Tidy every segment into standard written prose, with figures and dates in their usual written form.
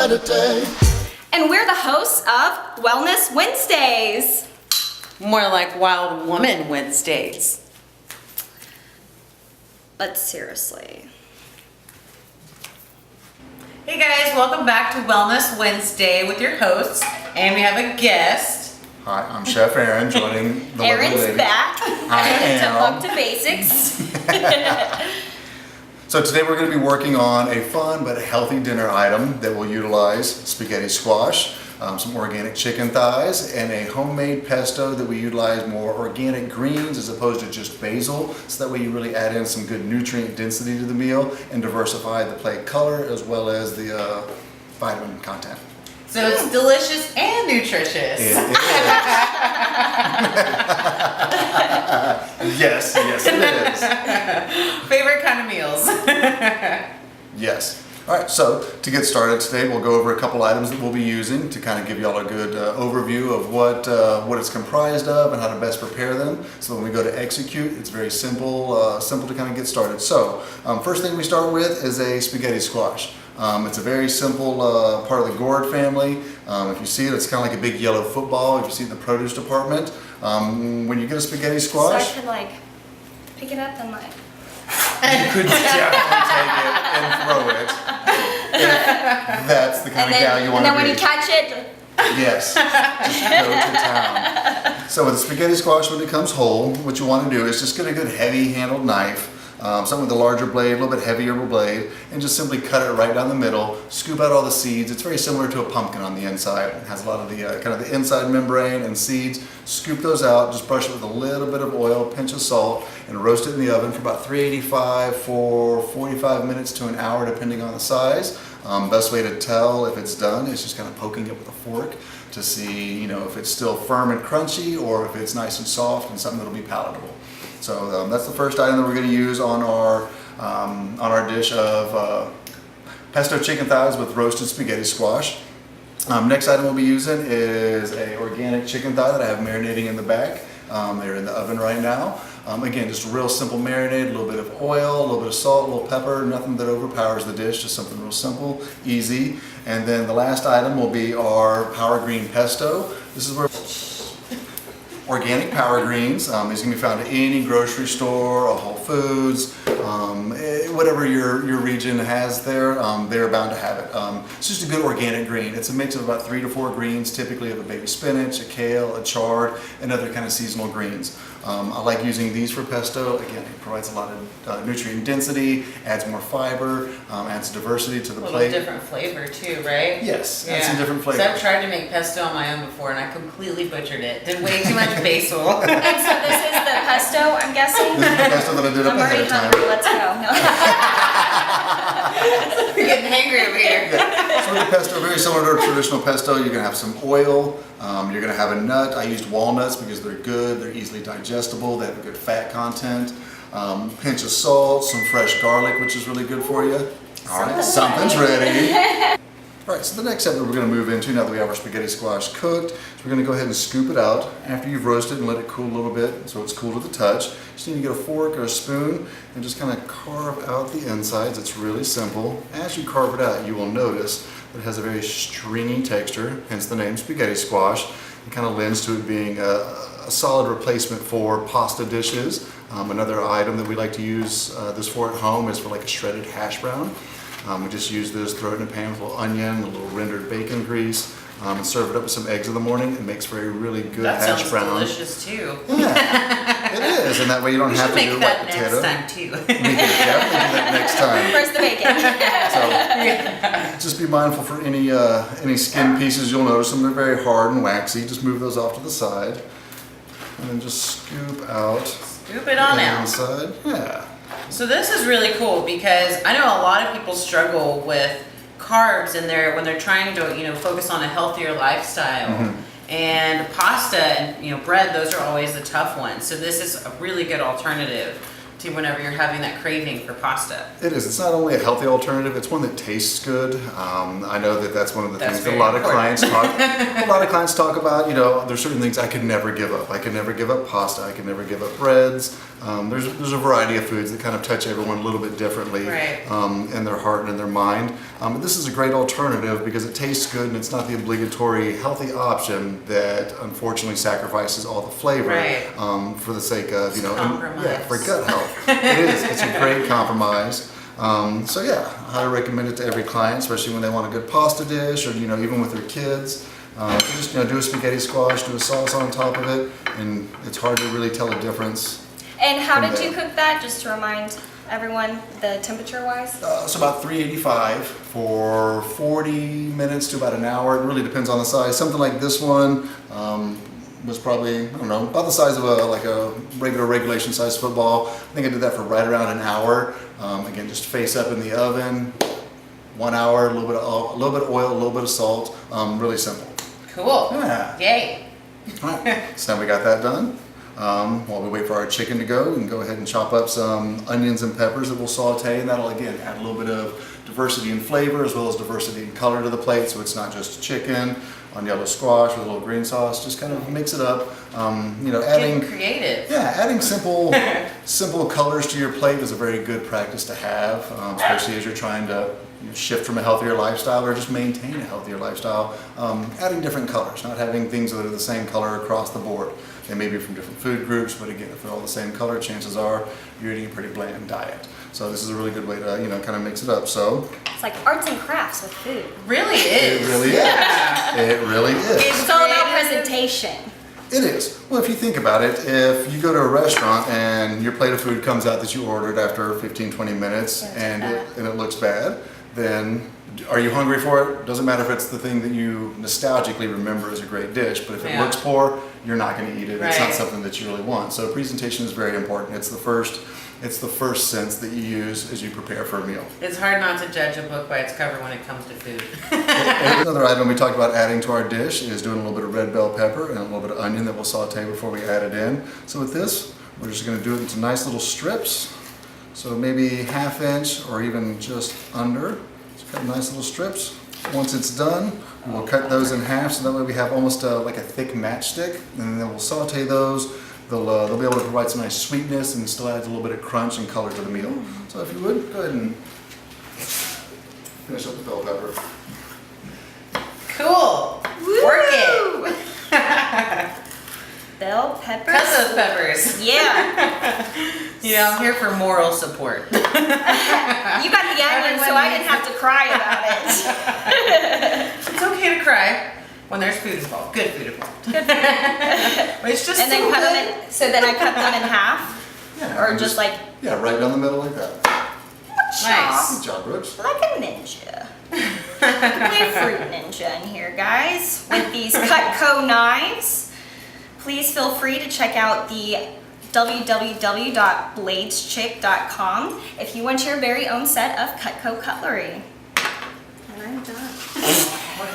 Saturday. And we're the hosts of Wellness Wednesdays. More like Wild Woman Wednesdays. But seriously. Hey guys, welcome back to Wellness Wednesday with your hosts. And we have a guest. Hi, I'm Chef Aaron, joining the lovely Aaron's lady. back I to am. up to basics. So today we're going to be working on a fun but healthy dinner item that will utilize spaghetti squash, some organic chicken thighs, and a homemade pesto that we utilize more organic greens as opposed to just basil, so that way you really add in some good nutrient density to the meal and diversify the plate color as well as the vitamin content. So it's delicious and nutritious. It is. Yes, it is. Favorite kind of meals. Yes. All right, so to get started today, we'll go over a couple items that we'll be using to kind of give y'all a good overview of what it's comprised of and how to best prepare them. So when we go to execute, it's very simple, simple to kind of get started. So first thing we start with is a spaghetti squash. It's a very simple part of the gourd family. If you see it, it's kind of like a big yellow football. If you see it in the produce department, when you get a spaghetti squash, So I could like pick it up and like. you could definitely take it and throw it. If that's the kind of gal you want to be. And then when you catch it, Yes, just go to town. So with the spaghetti squash, when it comes whole, what you want to do is just get a good heavy-handled knife, something with a larger blade, a little bit heavier blade, and just simply cut it right down the middle. Scoop out all the seeds. It's very similar to a pumpkin on the inside. It has a lot of the kind of the inside membrane and seeds. Scoop those out. Just brush it with a little bit of oil, pinch of salt, and roast it in the oven for about 385 for 45 minutes to an hour, depending on the size. Best way to tell if it's done is just kind of poking it with a fork to see, if it's still firm and crunchy or if it's nice and soft and something that'll be palatable. So that's the first item that we're going to use on our dish of pesto chicken thighs with roasted spaghetti squash. Next item we'll be using is a organic chicken thigh that I have marinating in the back. They're in the oven right now. Again, just a real simple marinade, a little bit of oil, a little bit of salt, a little pepper, nothing that overpowers the dish, just something real simple, easy. And then the last item will be our power green pesto. This is where organic power greens. These can be found at any grocery store, a Whole Foods, whatever your region has there, they're bound to have it. It's just a good organic green. It's a mix of about 3 to 4 greens, typically of a baby spinach, a kale, a chard, and other kind of seasonal greens. I like using these for pesto. Again, it provides a lot of nutrient density, adds more fiber, adds diversity to the plate. A little different flavor too, right? Yes, adds some different flavor. So I've tried to make pesto on my own before and I completely butchered it. Did way too much basil. and so this is the pesto, I'm guessing. This is the pesto that I did up I'm ahead already of time. hungry. Let's go. You're getting hangry over here. Yeah. So with the pesto, very similar to a traditional pesto, you're going to have some oil, you're going to have a nut. I used walnuts because they're good, they're easily digestible, they have a good fat content. Pinch of salt, some fresh garlic, which is really good for you. All right, something's ready. All right, so the next step that we're going to move into now that we have our spaghetti squash cooked, is we're going to go ahead and scoop it out after you've roasted and let it cool a little bit so it's cool to the touch. You just need to get a fork or a spoon and just kind of carve out the insides. It's really simple. As you carve it out, you will notice that it has a very stringy texture, hence the name spaghetti squash. It kind of lends to it being a solid replacement for pasta dishes. Another item that we like to use this for at home is for like a shredded hash brown. We just use this, throw it in a pan with a little onion, a little rendered bacon grease, and serve it up with some eggs in the morning. It makes for a really good hash brown. That sounds delicious too. Yeah, it is, and that way you don't have to do it like potato. Next time too. We can definitely do that next time. Where's the bacon? So just be mindful for any skin pieces. You'll notice them; they're very hard and waxy. Just move those off to the side, and then just scoop out. Scoop it on out. Inside, yeah. So this is really cool because I know a lot of people struggle with carbs when they're trying to focus on a healthier lifestyle. Mm-hmm. And pasta and bread, those are always the tough ones. So this is a really good alternative to whenever you're having that craving for pasta. It is. It's not only a healthy alternative, it's one that tastes good. I know that that's one of the That's things that very a lot of important. clients talk about. There's certain things I could never give up. I could never give up pasta. I could never give up breads. There's a variety of foods that kind of touch everyone a little bit differently, Right. in their heart and in their mind. But this is a great alternative because it tastes good and it's not the obligatory healthy option that unfortunately sacrifices all the flavor, Right. for the sake of, Compromise. for gut health. It is. It's a great compromise. So yeah, I highly recommend it to every client, especially when they want a good pasta dish, or even with their kids. Just do a spaghetti squash, do a sauce on top of it, and it's hard to really tell a difference. And how From did you there. cook that? Just to remind everyone, the temperature-wise. So about 385 for 40 minutes to about an hour. It really depends on the size. Something like this one was probably, I don't know, about the size of a regulation size football. I think I did that for right around an hour. Again, just face up in the oven, 1 hour, a little bit of oil, a little bit of salt. Really simple. Cool. Yeah. Yay. All right, so now we got that done. While we wait for our chicken to go, we can go ahead and chop up some onions and peppers that we'll saute, and that'll again add a little bit of diversity in flavor as well as diversity in color to the plate, so it's not just chicken on yellow squash with a little green sauce. Just kind of mix it up. Adding Getting creative. adding simple colors to your plate is a very good practice to have, especially as you're trying to shift from a healthier lifestyle or just maintain a healthier lifestyle. Adding different colors, not having things that are the same color across the board. They may be from different food groups, but again, if they're all the same color, chances are you're eating a pretty bland diet. So this is a really good way to kind of mix it up. So It's like arts and crafts with food. Really is. it really Yeah. is. It really is. It's all about creative. presentation. It is. Well, if you think about it, if you go to a restaurant and your plate of food comes out that you ordered after 15, 20 minutes and it looks bad, then are you hungry for it? Doesn't matter if it's the thing that you nostalgically remember as a great dish, but if it Yeah. looks poor, you're not going to eat it. It's not Right. something that you really want. So presentation is very important. It's the first sense that you use as you prepare for a meal. It's hard not to judge a book by its cover when it comes to food. Another item we talked about adding to our dish is doing a little bit of red bell pepper and a little bit of onion that we'll saute before we add it in. So with this, we're just going to do it into nice little strips. So maybe 1/2 inch or even just under. Just cut nice little strips. Once it's done, we'll cut those in half so that way we have almost like a thick matchstick, and then we'll saute those. They'll be able to provide some nice sweetness and still adds a little bit of crunch and color to the meal. So if you would, go ahead and finish up the bell pepper. Cool. Work it. Bell peppers. Cut those peppers. Yeah. I'm here for moral support. You got the onion, so I didn't have to cry about it. It's okay to cry when there's food involved. Good food involved. But it's just And then so cut good. them in. So then I cut them in half, Yeah, or and just like right down the middle like that. Nice. Good job, Brooks. like a ninja. Play fruit ninja in here, guys. With these Cutco knives, please feel free to check out the www.bladeschick.com if you want your very own set of Cutco cutlery. And I'm done.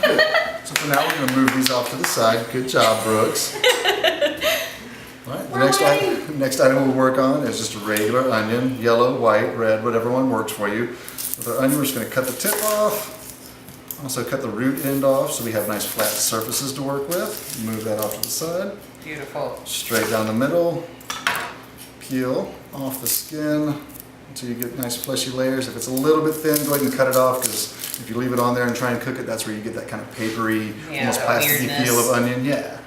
Good. So for now, we're going to move these off to the side. Good job, Brooks. All right, the next item we'll work on is just a regular onion, yellow, white, red, whatever one works for you. With our onion, we're just going to cut the tip off. Also cut the root end off so we have nice flat surfaces to work with. Move that off to the side. Beautiful. Straight down the middle. Peel off the skin until you get nice fleshy layers. If it's a little bit thin, go ahead and cut it off, because if you leave it on there and try and cook it, that's where you get that kind of papery, almost that plasticky weirdness. feel of onion. Yeah.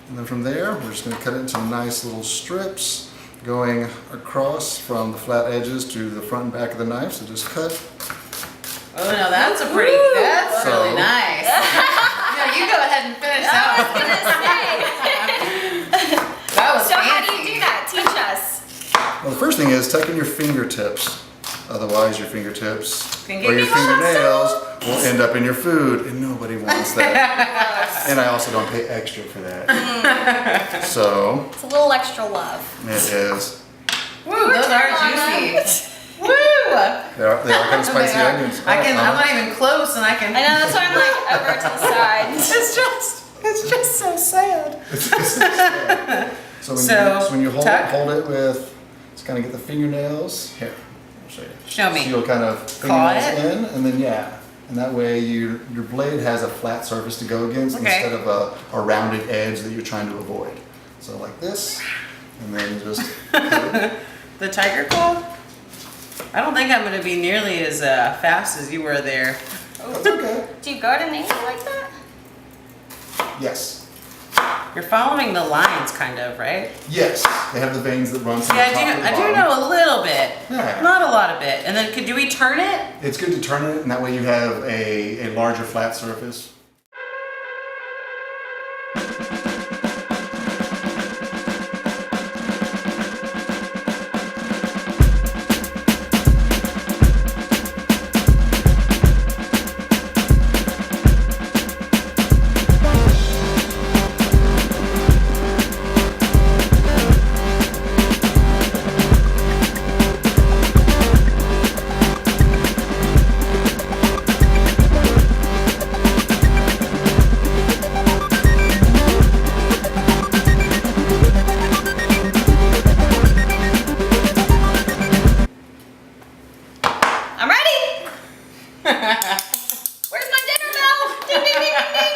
And then from there, we're just going to cut it into nice little strips, going across from the flat edges to the front and back of the knife. So just cut. Oh no, that's that's So- really nice. You go ahead and finish I that was one. gonna say. That was So how do fancy. you do that? Teach us. Well, the first thing is tuck in your fingertips. Otherwise, your fingertips Can or get your you lost. fingernails will end up in your food, and nobody wants that. And I also don't pay extra for that. So It's a little extra love. it is. Woo, those are juicy. Woo! They are kind of spicy onions. I'm not even close, and I can. I know, that's why I'm like over to the side. It's just so sad. So when So, you hold tuck. it with, it's kind of get the fingernails. Here, I'll show you. Show me. So you'll kind of Claw fingernails it? in, and then and that way your blade has a flat surface to go against instead of a rounded edge that you're trying to avoid. So like this, and then just cut it. The tiger claw? I don't think I'm going to be nearly as fast as you were there. That's okay. Do you go at an angle like that? Yes. You're following the lines, kind of, right? Yes. They have the veins that run from Yeah, the top to the I do bottom. know a little bit. Yeah. Not a lot of it. And then, do we turn it? It's good to turn it, and that way you have a larger flat surface. I'm ready. Where's my dinner bell? Ding, ding, ding, ding,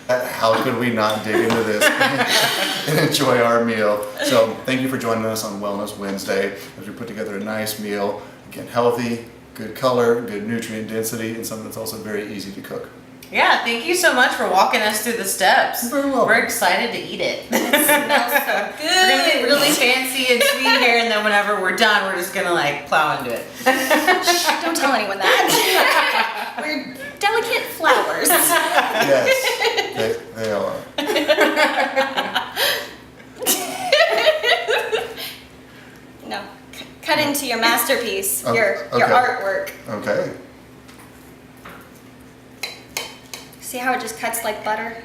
ding. How could we not dig into this and enjoy our meal? So thank you for joining us on Wellness Wednesday as we put together a nice meal. Again, healthy, good color, good nutrient density, and something that's also very easy to cook. Yeah, thank you so much for walking us through the steps. You're very welcome. We're excited to eat it. Smells so good. We're gonna get really fancy and sweet here, and then whenever we're done, we're just gonna like plow into it. Don't tell anyone that. We're delicate flowers. Yes, they are. No, cut into your masterpiece, Oh, your okay. artwork. Okay. See how it just cuts like butter?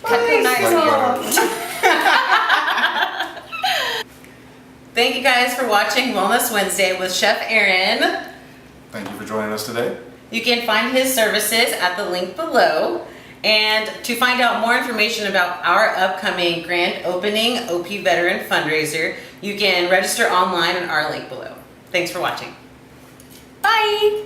Nice. Cutco knives. Like butter. Thank you guys for watching Wellness Wednesday with Chef Aaron. Thank you for joining us today. You can find his services at the link below. And to find out more information about our upcoming grand opening OP Veteran fundraiser, you can register online at our link below. Thanks for watching. Bye.